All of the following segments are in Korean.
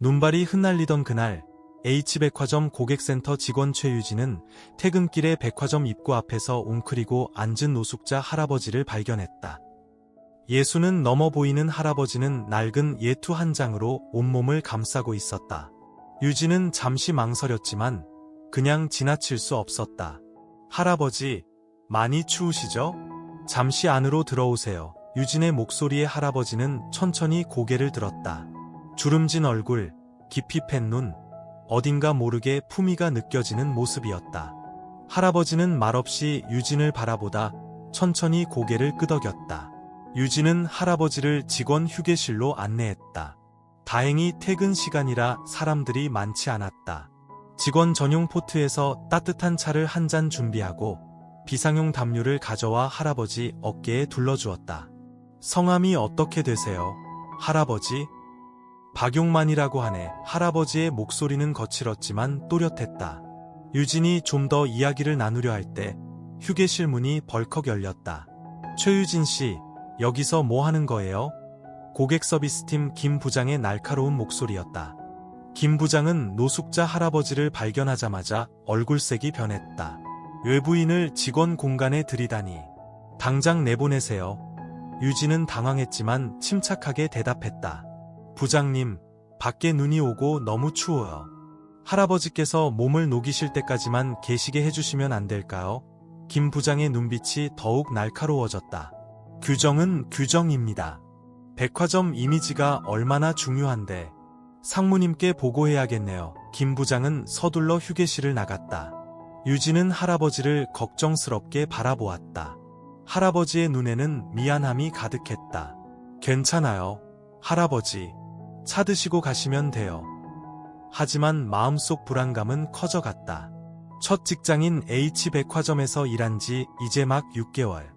눈발이 흩날리던 그날, H백화점 고객센터 직원 최유진은 퇴근길에 백화점 입구 앞에서 웅크리고 앉은 노숙자 할아버지를 발견했다. 예수는 넘어 보이는 할아버지는 낡은 예투 한 장으로 온몸을 감싸고 있었다. 유진은 잠시 망설였지만 그냥 지나칠 수 없었다. 할아버지, 많이 추우시죠? 잠시 안으로 들어오세요. 유진의 목소리에 할아버지는 천천히 고개를 들었다. 주름진 얼굴, 깊이 팬 눈, 어딘가 모르게 품위가 느껴지는 모습이었다. 할아버지는 말없이 유진을 바라보다 천천히 고개를 끄덕였다. 유진은 할아버지를 직원 휴게실로 안내했다. 다행히 퇴근 시간이라 사람들이 많지 않았다. 직원 전용 포트에서 따뜻한 차를 한 잔 준비하고 비상용 담요를 가져와 할아버지 어깨에 둘러주었다. 성함이 어떻게 되세요? 할아버지? 박용만이라고 하네. 할아버지의 목소리는 거칠었지만 또렷했다. 유진이 좀 더 이야기를 나누려 할 때 휴게실 문이 벌컥 열렸다. 최유진 씨, 여기서 뭐 하는 거예요? 고객 서비스팀 김 부장의 날카로운 목소리였다. 김 부장은 노숙자 할아버지를 발견하자마자 얼굴색이 변했다. 외부인을 직원 공간에 들이다니. 당장 내보내세요. 유진은 당황했지만 침착하게 대답했다. 부장님, 밖에 눈이 오고 너무 추워요. 할아버지께서 몸을 녹이실 때까지만 계시게 해주시면 안 될까요? 김 부장의 눈빛이 더욱 날카로워졌다. 규정은 규정입니다. 백화점 이미지가 얼마나 중요한데. 상무님께 보고해야겠네요. 김 부장은 서둘러 휴게실을 나갔다. 유진은 할아버지를 걱정스럽게 바라보았다. 할아버지의 눈에는 미안함이 가득했다. 괜찮아요, 할아버지. 차 드시고 가시면 돼요. 하지만 마음속 불안감은 커져갔다. 첫 직장인 H백화점에서 일한 지 이제 막 6개월.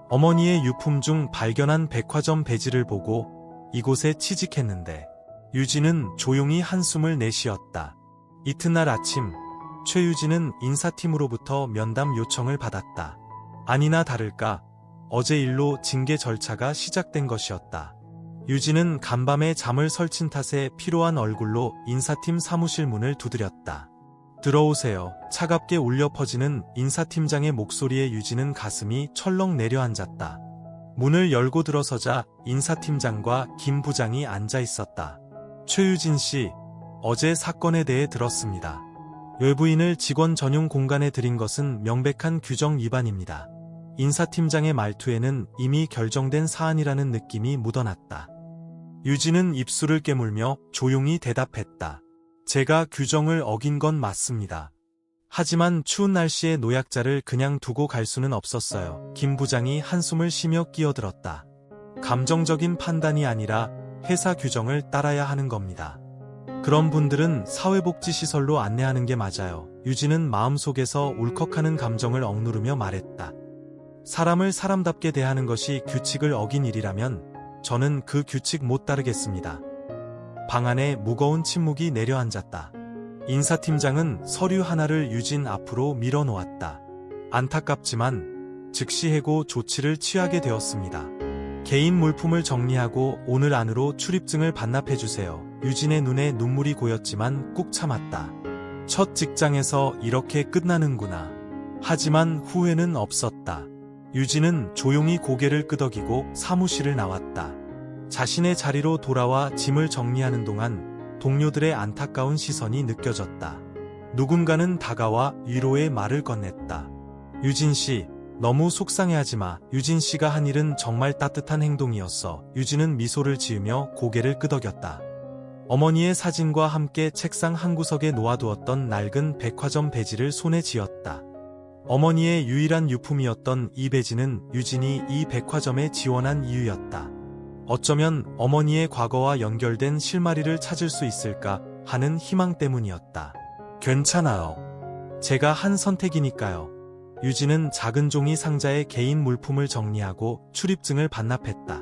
어머니의 유품 중 발견한 백화점 배지를 보고 이곳에 취직했는데 유진은 조용히 한숨을 내쉬었다. 이튿날 아침, 최유진은 인사팀으로부터 면담 요청을 받았다. 아니나 다를까 어제 일로 징계 절차가 시작된 것이었다. 유진은 간밤에 잠을 설친 탓에 피로한 얼굴로 인사팀 사무실 문을 두드렸다. 들어오세요. 차갑게 울려 퍼지는 인사팀장의 목소리에 유진은 가슴이 철렁 내려앉았다. 문을 열고 들어서자 인사팀장과 김 부장이 앉아 있었다. 최유진 씨, 어제 사건에 대해 들었습니다. 외부인을 직원 전용 공간에 들인 것은 명백한 규정 위반입니다. 인사팀장의 말투에는 이미 결정된 사안이라는 느낌이 묻어났다. 유진은 입술을 깨물며 조용히 대답했다. 제가 규정을 어긴 건 맞습니다. 하지만 추운 날씨에 노약자를 그냥 두고 갈 수는 없었어요. 김 부장이 한숨을 쉬며 끼어들었다. 감정적인 판단이 아니라 회사 규정을 따라야 하는 겁니다. 그런 분들은 사회복지시설로 안내하는 게 맞아요. 유진은 마음속에서 울컥하는 감정을 억누르며 말했다. 사람을 사람답게 대하는 것이 규칙을 어긴 일이라면 저는 그 규칙 못 따르겠습니다. 방 안에 무거운 침묵이 내려앉았다. 인사팀장은 서류 하나를 유진 앞으로 밀어놓았다. 안타깝지만 즉시 해고 조치를 취하게 되었습니다. 개인 물품을 정리하고 오늘 안으로 출입증을 반납해주세요. 유진의 눈에 눈물이 고였지만 꾹 참았다. 첫 직장에서 이렇게 끝나는구나. 하지만 후회는 없었다. 유진은 조용히 고개를 끄덕이고 사무실을 나왔다. 자신의 자리로 돌아와 짐을 정리하는 동안 동료들의 안타까운 시선이 느껴졌다. 누군가는 다가와 위로의 말을 건넸다. 유진 씨, 너무 속상해하지 마. 유진 씨가 한 일은 정말 따뜻한 행동이었어. 유진은 미소를 지으며 고개를 끄덕였다. 어머니의 사진과 함께 책상 한 구석에 놓아두었던 낡은 백화점 배지를 손에 쥐었다. 어머니의 유일한 유품이었던 이 배지는 유진이 이 백화점에 지원한 이유였다. 어쩌면 어머니의 과거와 연결된 실마리를 찾을 수 있을까 하는 희망 때문이었다. 괜찮아요. 제가 한 선택이니까요. 유진은 작은 종이 상자에 개인 물품을 정리하고 출입증을 반납했다.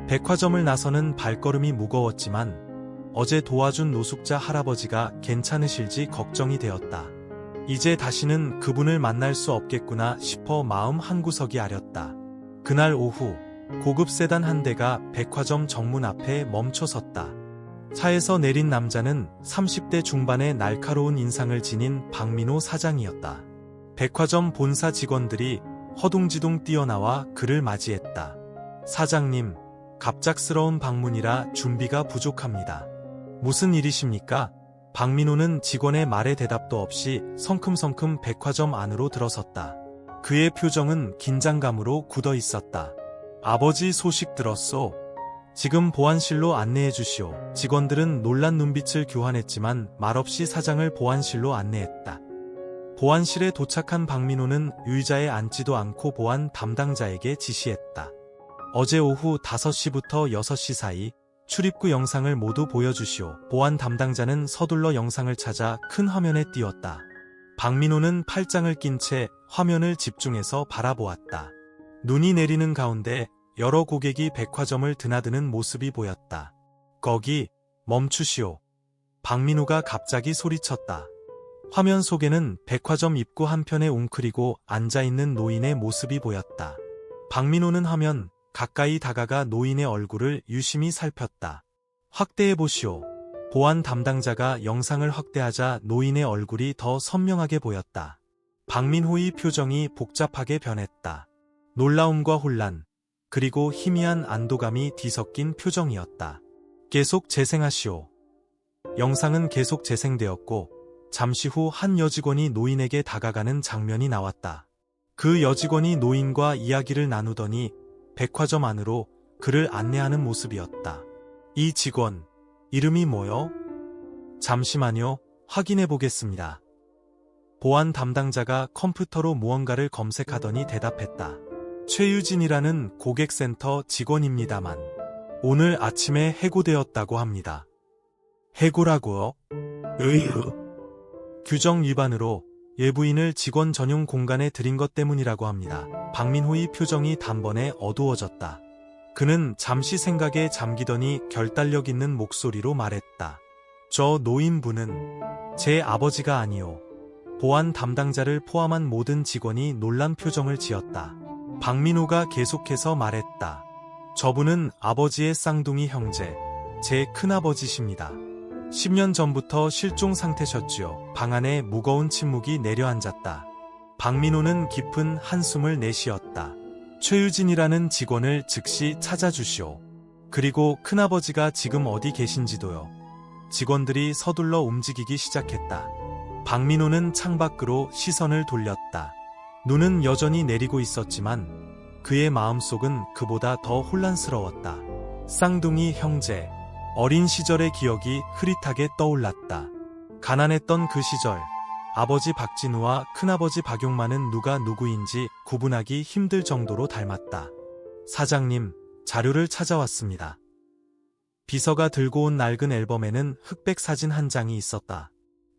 백화점을 나서는 발걸음이 무거웠지만 어제 도와준 노숙자 할아버지가 괜찮으실지 걱정이 되었다. 이제 다시는 그분을 만날 수 없겠구나 싶어 마음 한구석이 아렸다. 그날 오후 고급 세단 한 대가 백화점 정문 앞에 멈춰섰다. 차에서 내린 남자는 30대 중반의 날카로운 인상을 지닌 박민호 사장이었다. 백화점 본사 직원들이 허둥지둥 뛰어나와 그를 맞이했다. 사장님, 갑작스러운 방문이라 준비가 부족합니다. 무슨 일이십니까? 박민호는 직원의 말에 대답도 없이 성큼성큼 백화점 안으로 들어섰다. 그의 표정은 긴장감으로 굳어 있었다. 아버지 소식 들었소. 지금 보안실로 안내해 주시오. 직원들은 놀란 눈빛을 교환했지만 말없이 사장을 보안실로 안내했다. 보안실에 도착한 박민호는 의자에 앉지도 않고 보안 담당자에게 지시했다. 어제 오후 5시부터 6시 사이 출입구 영상을 모두 보여주시오. 보안 담당자는 서둘러 영상을 찾아 큰 화면에 띄웠다. 박민호는 팔짱을 낀 채 화면을 집중해서 바라보았다. 눈이 내리는 가운데 여러 고객이 백화점을 드나드는 모습이 보였다. 거기 멈추시오. 박민호가 갑자기 소리쳤다. 화면 속에는 백화점 입구 한편에 웅크리고 앉아있는 노인의 모습이 보였다. 박민호는 화면 가까이 다가가 노인의 얼굴을 유심히 살폈다. 확대해보시오. 보안 담당자가 영상을 확대하자 노인의 얼굴이 더 선명하게 보였다. 박민호의 표정이 복잡하게 변했다. 놀라움과 혼란, 그리고 희미한 안도감이 뒤섞인 표정이었다. 계속 재생하시오. 영상은 계속 재생되었고 잠시 후 한 여직원이 노인에게 다가가는 장면이 나왔다. 그 여직원이 노인과 이야기를 나누더니 백화점 안으로 그를 안내하는 모습이었다. 이 직원, 이름이 뭐요? 잠시만요, 확인해 보겠습니다. 보안 담당자가 컴퓨터로 무언가를 검색하더니 대답했다. 최유진이라는 고객센터 직원입니다만 오늘 아침에 해고되었다고 합니다. 해고라고요? 규정 위반으로 예부인을 직원 전용 공간에 들인 것 때문이라고 합니다. 박민호의 표정이 단번에 어두워졌다. 그는 잠시 생각에 잠기더니 결단력 있는 목소리로 말했다. 저 노인분은 제 아버지가 아니오. 보안 담당자를 포함한 모든 직원이 놀란 표정을 지었다. 박민호가 계속해서 말했다. 저분은 아버지의 쌍둥이 형제, 제 큰아버지십니다. 10년 전부터 실종 상태셨지요. 방 안에 무거운 침묵이 내려앉았다. 박민호는 깊은 한숨을 내쉬었다. 최유진이라는 직원을 즉시 찾아주시오. 그리고 큰아버지가 지금 어디 계신지도요. 직원들이 서둘러 움직이기 시작했다. 박민호는 창밖으로 시선을 돌렸다. 눈은 여전히 내리고 있었지만 그의 마음속은 그보다 더 혼란스러웠다. 쌍둥이 형제. 어린 시절의 기억이 흐릿하게 떠올랐다. 가난했던 그 시절, 아버지 박진우와 큰아버지 박용만은 누가 누구인지 구분하기 힘들 정도로 닮았다. 사장님, 자료를 찾아왔습니다. 비서가 들고 온 낡은 앨범에는 흑백 사진 한 장이 있었다.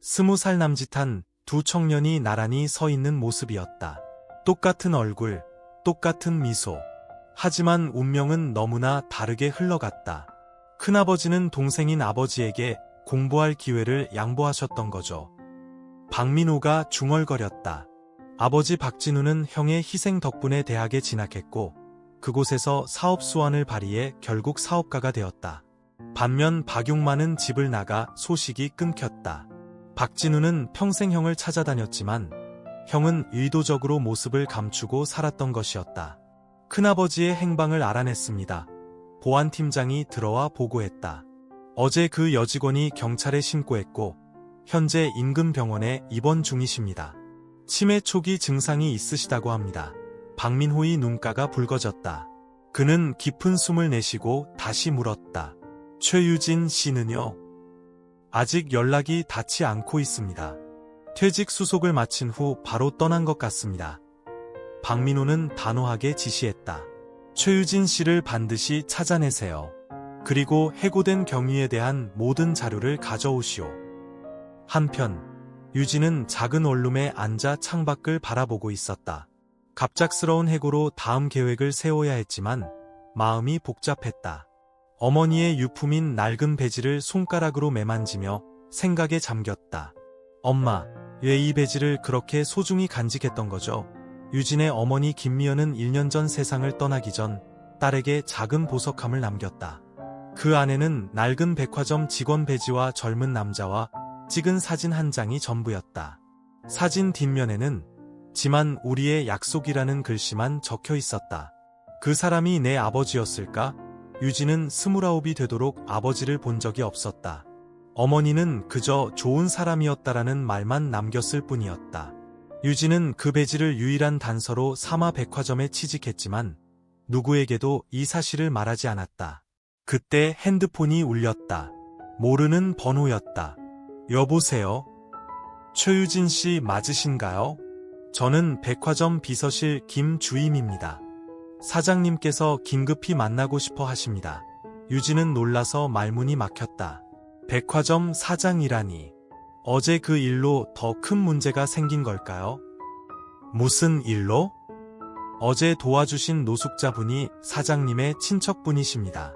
20살 남짓한 두 청년이 나란히 서 있는 모습이었다. 똑같은 얼굴, 똑같은 미소. 하지만 운명은 너무나 다르게 흘러갔다. 큰아버지는 동생인 아버지에게 공부할 기회를 양보하셨던 거죠. 박민호가 중얼거렸다. 아버지 박진우는 형의 희생 덕분에 대학에 진학했고 그곳에서 사업 수완을 발휘해 결국 사업가가 되었다. 반면 박용만은 집을 나가 소식이 끊겼다. 박진우는 평생 형을 찾아다녔지만 형은 의도적으로 모습을 감추고 살았던 것이었다. 큰아버지의 행방을 알아냈습니다. 보안팀장이 들어와 보고했다. 어제 그 여직원이 경찰에 신고했고 현재 인근 병원에 입원 중이십니다. 치매 초기 증상이 있으시다고 합니다. 박민호의 눈가가 붉어졌다. 그는 깊은 숨을 내쉬고 다시 물었다. 최유진 씨는요? 아직 연락이 닿지 않고 있습니다. 퇴직 수속을 마친 후 바로 떠난 것 같습니다. 박민호는 단호하게 지시했다. 최유진 씨를 반드시 찾아내세요. 그리고 해고된 경위에 대한 모든 자료를 가져오시오. 한편 유진은 작은 원룸에 앉아 창밖을 바라보고 있었다. 갑작스러운 해고로 다음 계획을 세워야 했지만 마음이 복잡했다. 어머니의 유품인 낡은 배지를 손가락으로 매만지며 생각에 잠겼다. 엄마, 왜 이 배지를 그렇게 소중히 간직했던 거죠? 유진의 어머니 김미연은 1년 전 세상을 떠나기 전 딸에게 작은 보석함을 남겼다. 그 안에는 낡은 백화점 직원 배지와 젊은 남자와 찍은 사진 한 장이 전부였다. 사진 뒷면에는 지만 우리의 약속이라는 글씨만 적혀 있었다. 그 사람이 내 아버지였을까? 유진은 29이 되도록 아버지를 본 적이 없었다. 어머니는 그저 좋은 사람이었다라는 말만 남겼을 뿐이었다. 유진은 그 배지를 유일한 단서로 사마 백화점에 취직했지만 누구에게도 이 사실을 말하지 않았다. 그때 핸드폰이 울렸다. 모르는 번호였다. 여보세요? 최유진 씨 맞으신가요? 저는 백화점 비서실 김주임입니다. 사장님께서 긴급히 만나고 싶어 하십니다. 유진은 놀라서 말문이 막혔다. 백화점 사장이라니. 어제 그 일로 더 큰 문제가 생긴 걸까요? 무슨 일로? 어제 도와주신 노숙자분이 사장님의 친척분이십니다.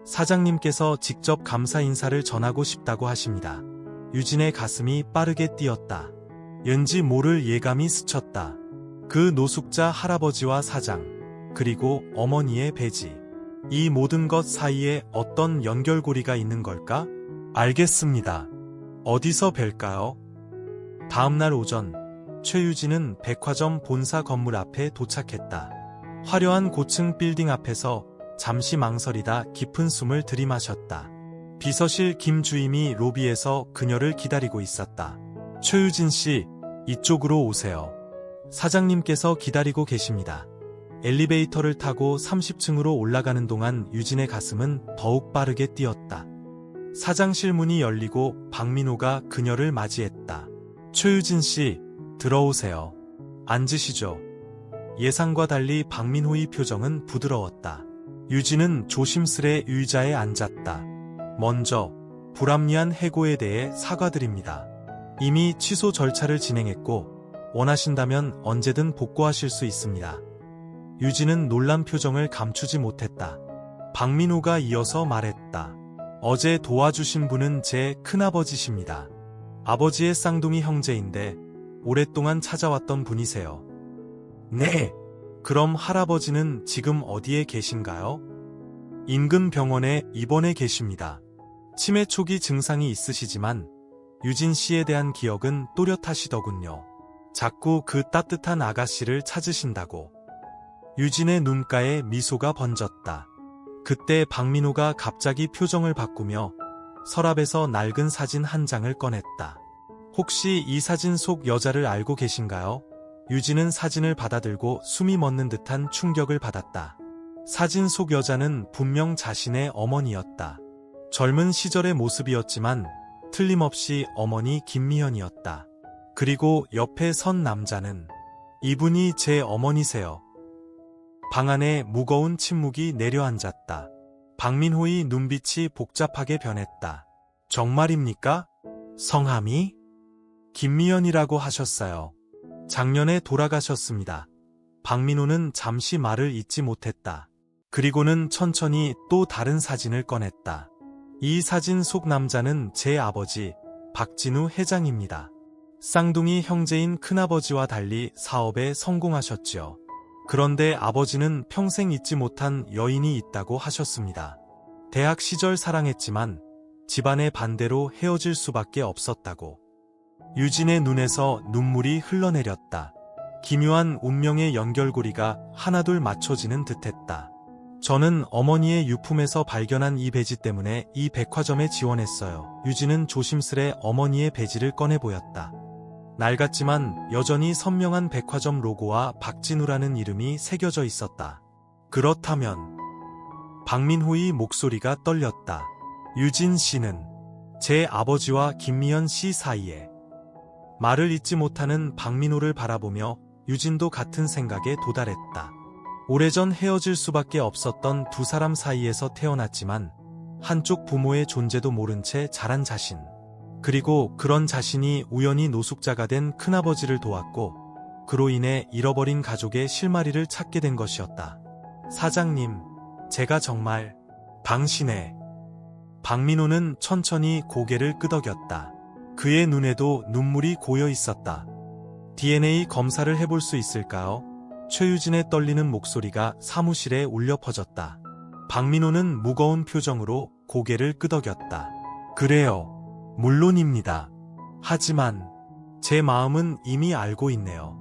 사장님께서 직접 감사 인사를 전하고 싶다고 하십니다. 유진의 가슴이 빠르게 뛰었다. 왠지 모를 예감이 스쳤다. 그 노숙자 할아버지와 사장, 그리고 어머니의 배지. 이 모든 것 사이에 어떤 연결고리가 있는 걸까? 알겠습니다. 어디서 뵐까요? 다음날 오전, 최유진은 백화점 본사 건물 앞에 도착했다. 화려한 고층 빌딩 앞에서 잠시 망설이다 깊은 숨을 들이마셨다. 비서실 김주임이 로비에서 그녀를 기다리고 있었다. 최유진 씨, 이쪽으로 오세요. 사장님께서 기다리고 계십니다. 엘리베이터를 타고 30층으로 올라가는 동안 유진의 가슴은 더욱 빠르게 뛰었다. 사장실 문이 열리고 박민호가 그녀를 맞이했다. 최유진 씨, 들어오세요. 앉으시죠. 예상과 달리 박민호의 표정은 부드러웠다. 유진은 조심스레 의자에 앉았다. 먼저 불합리한 해고에 대해 사과드립니다. 이미 취소 절차를 진행했고 원하신다면 언제든 복구하실 수 있습니다. 유진은 놀란 표정을 감추지 못했다. 박민호가 이어서 말했다. 어제 도와주신 분은 제 큰아버지십니다. 아버지의 쌍둥이 형제인데 오랫동안 찾아왔던 분이세요. 네. 그럼 할아버지는 지금 어디에 계신가요? 인근 병원에 입원해 계십니다. 치매 초기 증상이 있으시지만 유진 씨에 대한 기억은 또렷하시더군요. 자꾸 그 따뜻한 아가씨를 찾으신다고. 유진의 눈가에 미소가 번졌다. 그때 박민호가 갑자기 표정을 바꾸며 서랍에서 낡은 사진 한 장을 꺼냈다. 혹시 이 사진 속 여자를 알고 계신가요? 유진은 사진을 받아들고 숨이 멎는 듯한 충격을 받았다. 사진 속 여자는 분명 자신의 어머니였다. 젊은 시절의 모습이었지만 틀림없이 어머니 김미현이었다. 그리고 옆에 선 남자는 이분이 제 어머니세요. 방 안에 무거운 침묵이 내려앉았다. 박민호의 눈빛이 복잡하게 변했다. 정말입니까? 성함이? 김미연이라고 하셨어요. 작년에 돌아가셨습니다. 박민호는 잠시 말을 잇지 못했다. 그리고는 천천히 또 다른 사진을 꺼냈다. 이 사진 속 남자는 제 아버지 박진우 회장입니다. 쌍둥이 형제인 큰아버지와 달리 사업에 성공하셨지요. 그런데 아버지는 평생 잊지 못한 여인이 있다고 하셨습니다. 대학 시절 사랑했지만 집안의 반대로 헤어질 수밖에 없었다고. 유진의 눈에서 눈물이 흘러내렸다. 기묘한 운명의 연결고리가 하나둘 맞춰지는 듯했다. 저는 어머니의 유품에서 발견한 이 배지 때문에 이 백화점에 지원했어요. 유진은 조심스레 어머니의 배지를 꺼내 보였다. 낡았지만 여전히 선명한 백화점 로고와 박진우라는 이름이 새겨져 있었다. 그렇다면 박민호의 목소리가 떨렸다. 유진 씨는 제 아버지와 김미연 씨 사이에. 말을 잇지 못하는 박민호를 바라보며 유진도 같은 생각에 도달했다. 오래전 헤어질 수밖에 없었던 두 사람 사이에서 태어났지만 한쪽 부모의 존재도 모른 채 자란 자신. 그리고 그런 자신이 우연히 노숙자가 된 큰아버지를 도왔고 그로 인해 잃어버린 가족의 실마리를 찾게 된 것이었다. 사장님, 제가 정말 당신의... 박민호는 천천히 고개를 끄덕였다. 그의 눈에도 눈물이 고여 있었다. DNA 검사를 해볼 수 있을까요? 최유진의 떨리는 목소리가 사무실에 울려 퍼졌다. 박민호는 무거운 표정으로 고개를 끄덕였다. 그래요. 물론입니다. 하지만 제 마음은 이미 알고 있네요.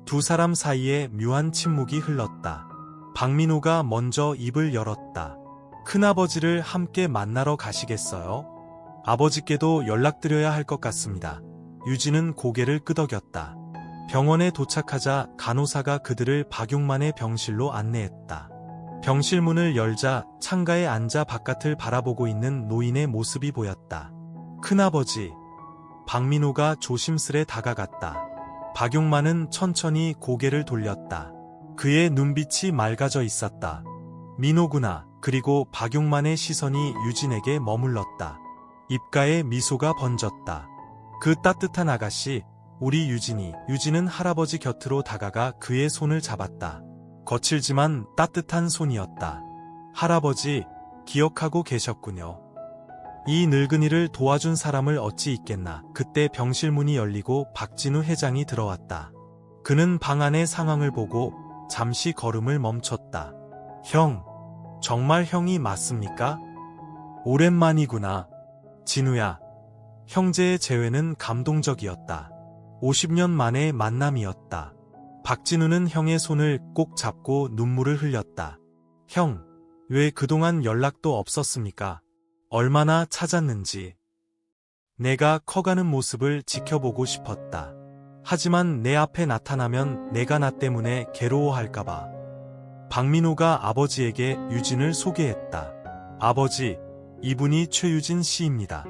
두 사람 사이에 묘한 침묵이 흘렀다. 박민호가 먼저 입을 열었다. 큰아버지를 함께 만나러 가시겠어요? 아버지께도 연락드려야 할 것 같습니다. 유진은 고개를 끄덕였다. 병원에 도착하자 간호사가 그들을 박용만의 병실로 안내했다. 병실 문을 열자 창가에 앉아 바깥을 바라보고 있는 노인의 모습이 보였다. 큰아버지. 박민호가 조심스레 다가갔다. 박용만은 천천히 고개를 돌렸다. 그의 눈빛이 맑아져 있었다. 민호구나. 그리고 박용만의 시선이 유진에게 머물렀다. 입가에 미소가 번졌다. 그 따뜻한 아가씨, 우리 유진이. 유진은 할아버지 곁으로 다가가 그의 손을 잡았다. 거칠지만 따뜻한 손이었다. 할아버지, 기억하고 계셨군요. 이 늙은이를 도와준 사람을 어찌 잊겠나. 그때 병실 문이 열리고 박진우 회장이 들어왔다. 그는 방 안의 상황을 보고 잠시 걸음을 멈췄다. 형, 정말 형이 맞습니까? 오랜만이구나. 진우야. 형제의 재회는 감동적이었다. 50년 만의 만남이었다. 박진우는 형의 손을 꼭 잡고 눈물을 흘렸다. 형, 왜 그동안 연락도 없었습니까? 얼마나 찾았는지. 내가 커가는 모습을 지켜보고 싶었다. 하지만 내 앞에 나타나면 내가 나 때문에 괴로워할까봐. 박민호가 아버지에게 유진을 소개했다. 아버지, 이분이 최유진 씨입니다.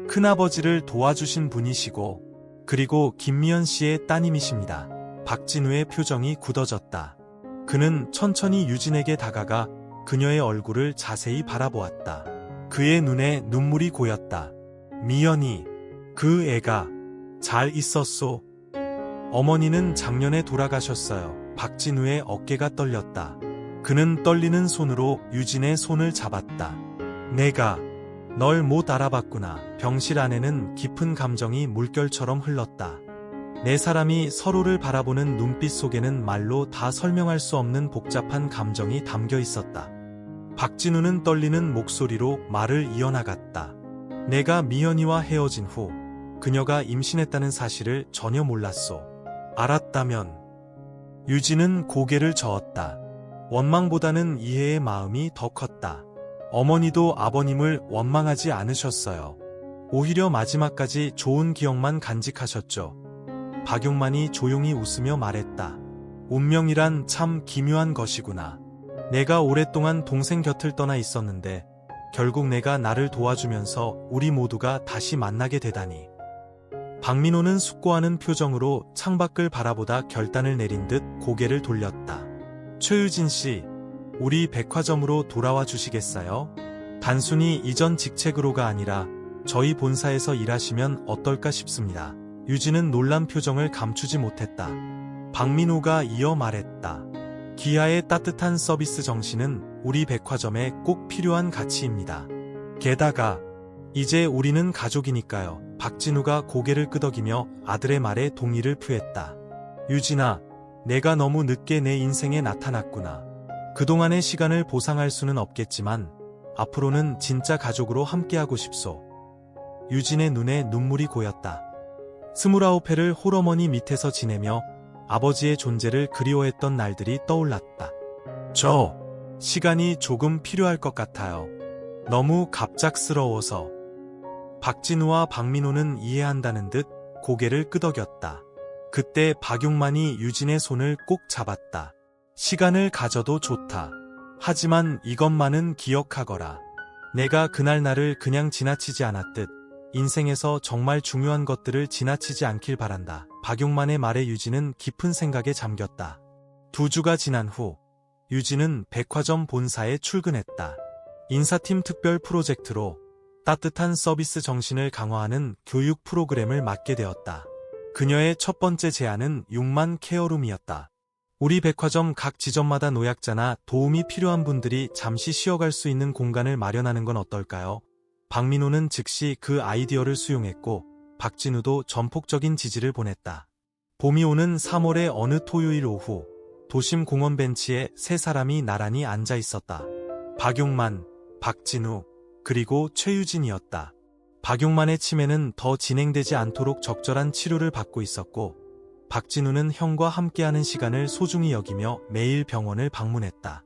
큰아버지를 도와주신 분이시고, 그리고 김미연 씨의 따님이십니다. 박진우의 표정이 굳어졌다. 그는 천천히 유진에게 다가가 그녀의 얼굴을 자세히 바라보았다. 그의 눈에 눈물이 고였다. 미연이, 그 애가 잘 있었소. 어머니는 작년에 돌아가셨어요. 박진우의 어깨가 떨렸다. 그는 떨리는 손으로 유진의 손을 잡았다. 내가 널 못 알아봤구나. 병실 안에는 깊은 감정이 물결처럼 흘렀다. 네 사람이 서로를 바라보는 눈빛 속에는 말로 다 설명할 수 없는 복잡한 감정이 담겨 있었다. 박진우는 떨리는 목소리로 말을 이어나갔다. 내가 미연이와 헤어진 후 그녀가 임신했다는 사실을 전혀 몰랐소. 알았다면. 유진은 고개를 저었다. 원망보다는 이해의 마음이 더 컸다. 어머니도 아버님을 원망하지 않으셨어요. 오히려 마지막까지 좋은 기억만 간직하셨죠. 박용만이 조용히 웃으며 말했다. 운명이란 참 기묘한 것이구나. 내가 오랫동안 동생 곁을 떠나 있었는데 결국 내가 나를 도와주면서 우리 모두가 다시 만나게 되다니. 박민호는 숙고하는 표정으로 창밖을 바라보다 결단을 내린 듯 고개를 돌렸다. 최유진 씨, 우리 백화점으로 돌아와 주시겠어요? 단순히 이전 직책으로가 아니라 저희 본사에서 일하시면 어떨까 싶습니다. 유진은 놀란 표정을 감추지 못했다. 박민호가 이어 말했다. 기아의 따뜻한 서비스 정신은 우리 백화점에 꼭 필요한 가치입니다. 게다가 이제 우리는 가족이니까요. 박진우가 고개를 끄덕이며 아들의 말에 동의를 표했다. 유진아, 내가 너무 늦게 내 인생에 나타났구나. 그동안의 시간을 보상할 수는 없겠지만 앞으로는 진짜 가족으로 함께하고 싶소. 유진의 눈에 눈물이 고였다. 29회를 홀어머니 밑에서 지내며 아버지의 존재를 그리워했던 날들이 떠올랐다. 시간이 조금 필요할 것 같아요. 너무 갑작스러워서. 박진우와 박민호는 이해한다는 듯 고개를 끄덕였다. 그때 박용만이 유진의 손을 꼭 잡았다. 시간을 가져도 좋다. 하지만 이것만은 기억하거라. 내가 그날 나를 그냥 지나치지 않았듯 인생에서 정말 중요한 것들을 지나치지 않길 바란다. 박용만의 말에 유진은 깊은 생각에 잠겼다. 2주가 지난 후 유진은 백화점 본사에 출근했다. 인사팀 특별 프로젝트로 따뜻한 서비스 정신을 강화하는 교육 프로그램을 맡게 되었다. 그녀의 첫 번째 제안은 6만 케어룸이었다. 우리 백화점 각 지점마다 노약자나 도움이 필요한 분들이 잠시 쉬어갈 수 있는 공간을 마련하는 건 어떨까요? 박민호는 즉시 그 아이디어를 수용했고 박진우도 전폭적인 지지를 보냈다. 봄이 오는 3월의 어느 토요일 오후 도심 공원 벤치에 세 사람이 나란히 앉아 있었다. 박용만, 박진우, 그리고 최유진이었다. 박용만의 치매는 더 진행되지 않도록 적절한 치료를 받고 있었고, 박진우는 형과 함께하는 시간을 소중히 여기며 매일 병원을 방문했다.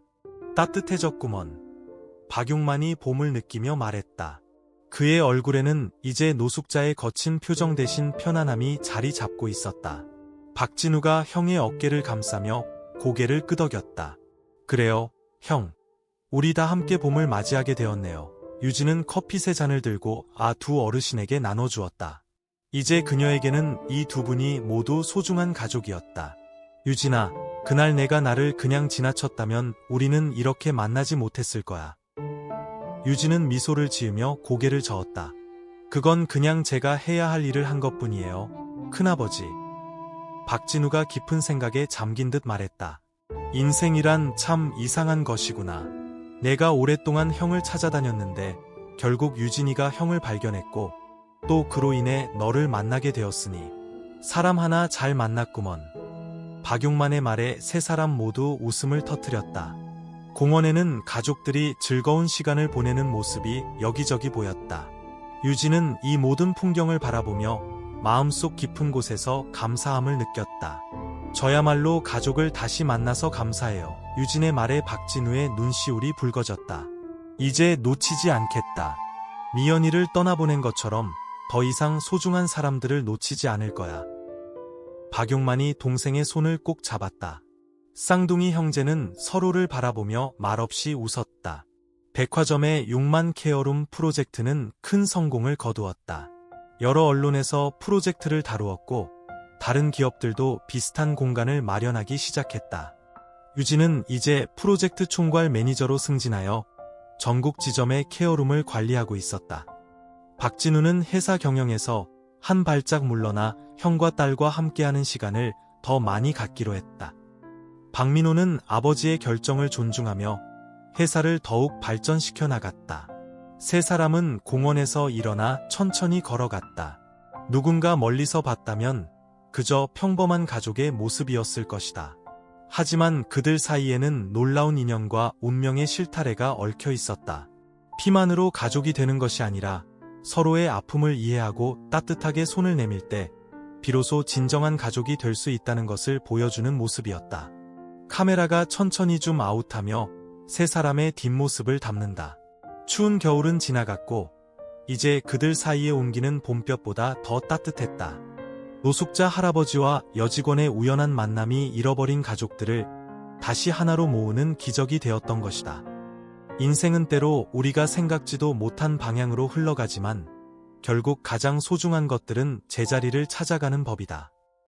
따뜻해졌구먼. 박용만이 봄을 느끼며 말했다. 그의 얼굴에는 이제 노숙자의 거친 표정 대신 편안함이 자리 잡고 있었다. 박진우가 형의 어깨를 감싸며 고개를 끄덕였다. 그래요, 형. 우리 다 함께 봄을 맞이하게 되었네요. 유진은 커피 3잔을 들고 두 어르신에게 나눠주었다. 이제 그녀에게는 이 두 분이 모두 소중한 가족이었다. 유진아, 그날 내가 나를 그냥 지나쳤다면 우리는 이렇게 만나지 못했을 거야. 유진은 미소를 지으며 고개를 저었다. 그건 그냥 제가 해야 할 일을 한 것뿐이에요, 큰아버지. 박진우가 깊은 생각에 잠긴 듯 말했다. 인생이란 참 이상한 것이구나. 내가 오랫동안 형을 찾아다녔는데 결국 유진이가 형을 발견했고 또 그로 인해 너를 만나게 되었으니 사람 하나 잘 만났구먼. 박용만의 말에 3사람 모두 웃음을 터뜨렸다. 공원에는 가족들이 즐거운 시간을 보내는 모습이 여기저기 보였다. 유진은 이 모든 풍경을 바라보며 마음속 깊은 곳에서 감사함을 느꼈다. 저야말로 가족을 다시 만나서 감사해요. 유진의 말에 박진우의 눈시울이 붉어졌다. 이제 놓치지 않겠다. 미연이를 떠나보낸 것처럼 더 이상 소중한 사람들을 놓치지 않을 거야. 박용만이 동생의 손을 꼭 잡았다. 쌍둥이 형제는 서로를 바라보며 말없이 웃었다. 백화점의 6만 케어룸 프로젝트는 큰 성공을 거두었다. 여러 언론에서 프로젝트를 다루었고 다른 기업들도 비슷한 공간을 마련하기 시작했다. 유진은 이제 프로젝트 총괄 매니저로 승진하여 전국 지점의 케어룸을 관리하고 있었다. 박진우는 회사 경영에서 한 발짝 물러나 형과 딸과 함께하는 시간을 더 많이 갖기로 했다. 박민호는 아버지의 결정을 존중하며 회사를 더욱 발전시켜 나갔다. 3사람은 공원에서 일어나 천천히 걸어갔다. 누군가 멀리서 봤다면 그저 평범한 가족의 모습이었을 것이다. 하지만 그들 사이에는 놀라운 인연과 운명의 실타래가 얽혀 있었다. 피만으로 가족이 되는 것이 아니라 서로의 아픔을 이해하고 따뜻하게 손을 내밀 때 비로소 진정한 가족이 될 수 있다는 것을 보여주는 모습이었다. 카메라가 천천히 줌 아웃하며 3사람의 뒷모습을 담는다. 추운 겨울은 지나갔고 이제 그들 사이에 온기는 봄볕보다 더 따뜻했다. 노숙자 할아버지와 여직원의 우연한 만남이 잃어버린 가족들을 다시 하나로 모으는 기적이 되었던 것이다. 인생은 때로 우리가 생각지도 못한 방향으로 흘러가지만 결국 가장 소중한 것들은 제자리를 찾아가는 법이다.